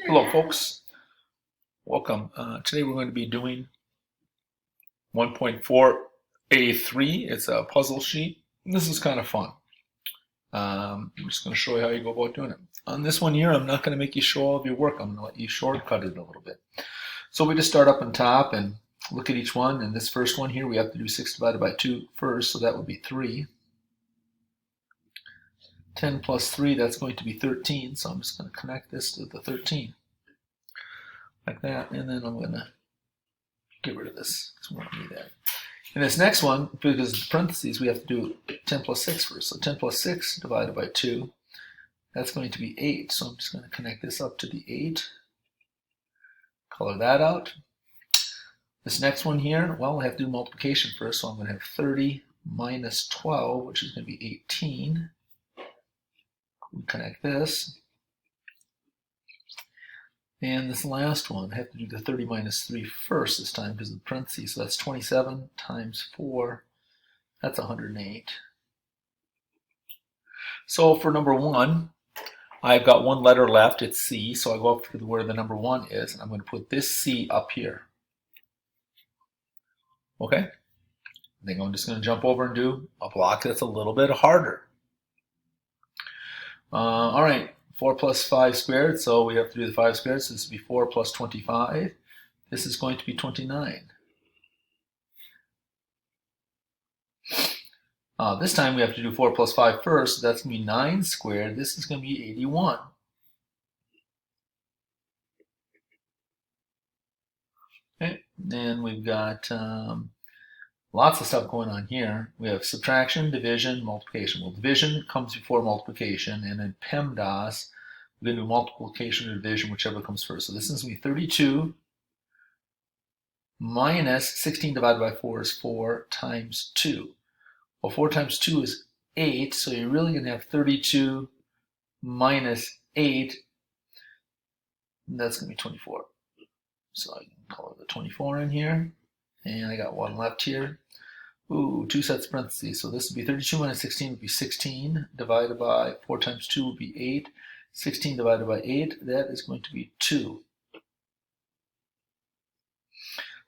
Hello folks, welcome. Today we're going to be doing 1.4A3. It's a puzzle sheet. This is kind of fun. I'm just going to show you how you go about doing it. On this one here, I'm not going to make you show all of your work. I'm going to let you shortcut it a little bit. So we just start up on top and look at each one. And this first one here, we have to do 6 divided by 2 first, so that would be 3. 10 plus 3, that's going to be 13. So I'm just going to connect this to the 13. Like that, and then I'm going to get rid of this because we don't need that. And this next one, because of the parentheses, we have to do 10 plus 6 first. So 10 plus 6 divided by 2, that's going to be 8. So I'm just going to connect this up to the 8. Color that out. This next one here, well, I have to do multiplication first. So I'm going to have 30 minus 12, which is going to be 18. We connect this. And this last one, I have to do the 30 minus 3 first this time because of the parentheses. So that's 27 times 4. That's 108. So for number 1, I've got one letter left. It's C. So I go up to where the number 1 is, and I'm going to put this C up here. Okay? I think I'm just going to jump over and do a block that's a little bit harder. All right. 4 plus 5 squared, so we have to do the 5 squared, so this will be 4 plus 25. This is going to be 29. This time we have to do 4 plus 5 first, so that's going to be 9 squared. This is going to be 81. Okay, then we've got lots of stuff going on here. We have subtraction, division, multiplication. Well, division comes before multiplication, and in PEMDAS, we're going to do multiplication or division, whichever comes first. So this is going to be 32 minus 16 divided by 4 is 4 times 2. Well, 4 times 2 is 8, so you're really going to have 32 minus 8, and that's going to be 24. So I can color the 24 in here, and I got one left here. Ooh, 2 sets of parentheses. So this would be 32 minus 16 would be 16 divided by 4 times 2 would be 8. 16 divided by 8, that is going to be 2.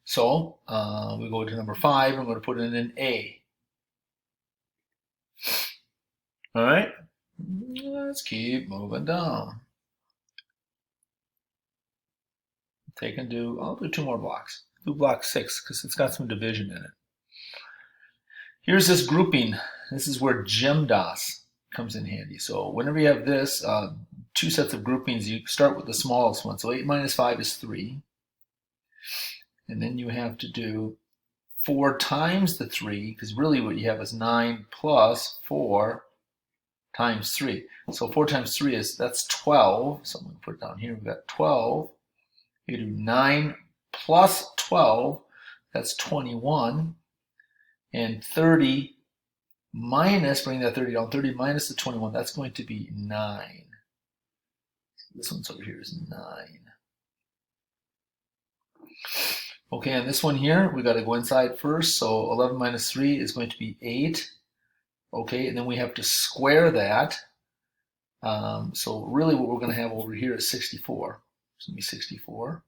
So we go to number 5. I'm going to put in an A. All right, let's keep moving down. I'll do 2 more blocks. Do block 6 because it's got some division in it. Here's this grouping. This is where GEMDAS comes in handy. So whenever you have this, 2 sets of groupings, you start with the smallest one. So 8 minus 5 is 3. And then you have to do 4 times the 3, because really what you have is 9 plus 4 times 3. So 4 times 3 that's 12. So I'm going to put it down here. We've got 12. You do 9 plus 12, that's 21. And 30 minus, bring that 30 down, 30 minus the 21, that's going to be 9. This one's over here is 9. Okay, and this one here, we got to go inside first. So 11 minus 3 is going to be 8. Okay, and then we have to square that. So really what we're going to have over here is 64. It's going to be 64.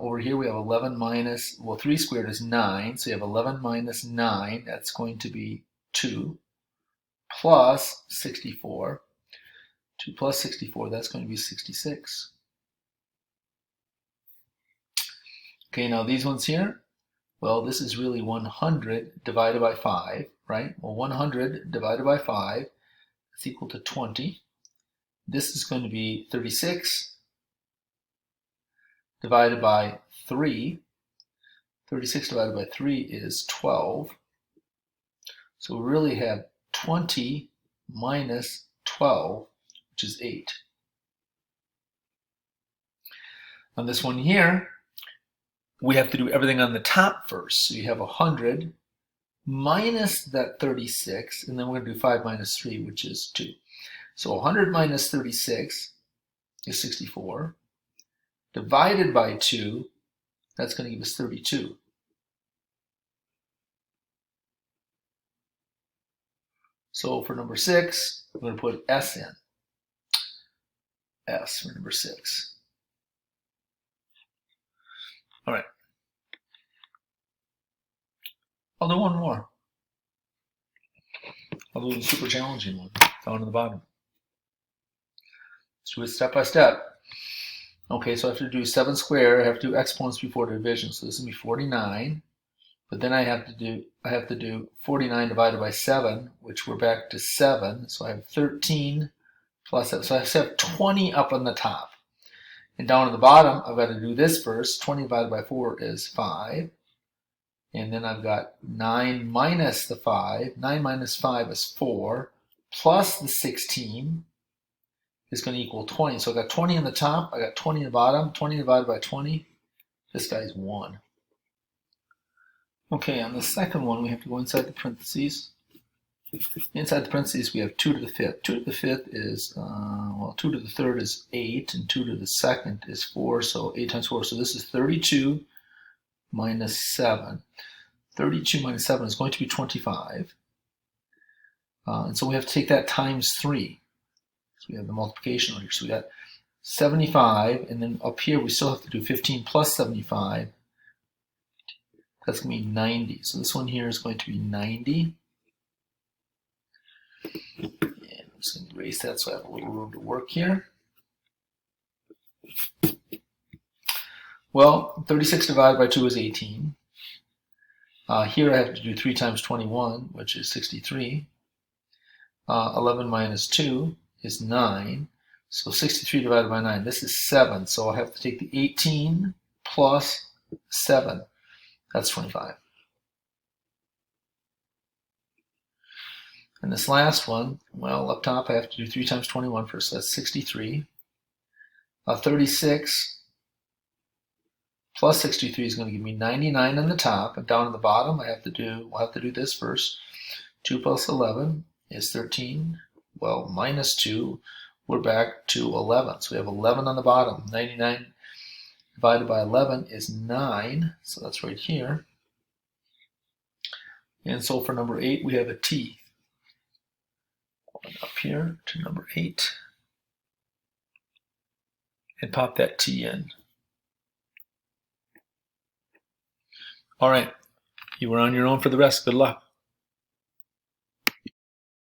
Over here we have 11 minus, well 3 squared is 9, so you have 11 minus 9, that's going to be 2, plus 64. 2 plus 64, that's going to be 66. Okay, now these ones here, well this is really 100 divided by 5, right? Well 100 divided by 5 is equal to 20. This is going to be 36 divided by 3. 36 divided by 3 is 12. So we really have 20 minus 12, which is 8. On this one here, we have to do everything on the top first. So you have 100 minus that 36, and then we're going to do 5 minus 3, which is 2. So 100 minus 36 is 64. Divided by 2, that's going to give us 32. So for number 6, I'm going to put S in. S for number 6. All right. I'll do one more. I'll do the super challenging one down to the bottom. Let's do it step by step. Okay, so I have to do 7 squared. I have to do exponents before division. So this is going to be 49. But then I have to do 49 divided by 7, which we're back to 7. So I have 13 plus 7. So I have to have 20 up on the top. And down at the bottom, I've got to do this first. 20 divided by 4 is 5. And then I've got 9 minus the 5. 9 minus 5 is 4. Plus the 16 is going to equal 20. So I've got 20 on the top. I got 20 on the bottom. 20 divided by 20. This guy's 1. Okay, on the second one, we have to go inside the parentheses. Inside the parentheses, we have 2 to the 5th. 2 to the 5th is, 2 to the 3rd is 8, and 2 to the 2nd is 4, so 8 times 4. So this is 32 minus 7. 32 minus 7 is going to be 25. And so we have to take that times 3. So we have the multiplication here. So we got 75, and then up here we still have to do 15 plus 75. That's going to be 90. So this one here is going to be 90. And I'm just going to erase that so I have a little room to work here. Well, 36 divided by 2 is 18. Here I have to do 3 times 21, which is 63. 11 minus 2 is 9. So 63 divided by 9, this is 7. So I have to take the 18 plus 7. That's 25. And this last one, well, up top I have to do 3 times 21 first, so that's 63. 36 plus 63 is going to give me 99 on the top, and down on the bottom we'll have to do this first. 2 plus 11 is 13. Well, minus 2, we're back to 11. So we have 11 on the bottom. 99 divided by 11 is 9, so that's right here. And so for number 8, we have a T. Going up here to number 8. And pop that T in. All right, you were on your own for the rest. Good luck.